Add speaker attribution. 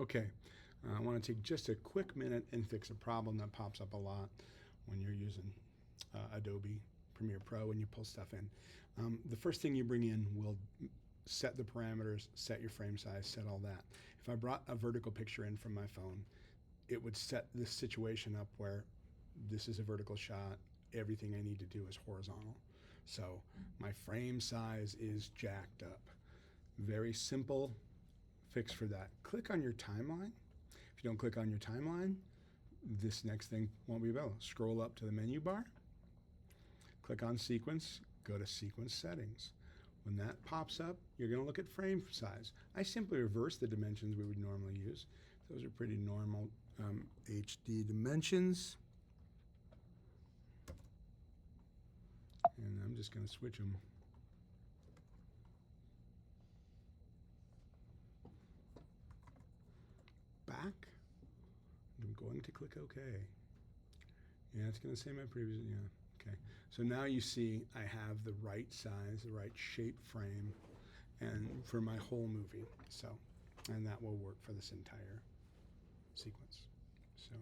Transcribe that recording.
Speaker 1: Okay, I want to take just a quick minute and fix a problem that pops up a lot when you're using Adobe Premiere Pro and you pull stuff in. The first thing you bring in will set the parameters, set your frame size, set all that. If I brought a vertical picture in from my phone, it would set this situation up where this is a vertical shot, everything I need to do is horizontal. So my frame size is jacked up. Very simple fix for that. Click on your timeline. If you don't click on your timeline, this next thing won't be available. Scroll up to the menu bar, click on sequence, go to sequence settings. When that pops up, you're going to look at frame size. I simply reverse the dimensions we would normally use. Those are pretty normal HD dimensions. And I'm just going to switch them. Back. I'm going to click OK. Yeah, it's going to say my previous, yeah, okay. So now you see I have the right size, the right shape frame, and for my whole movie. So, and that will work for this entire sequence. So.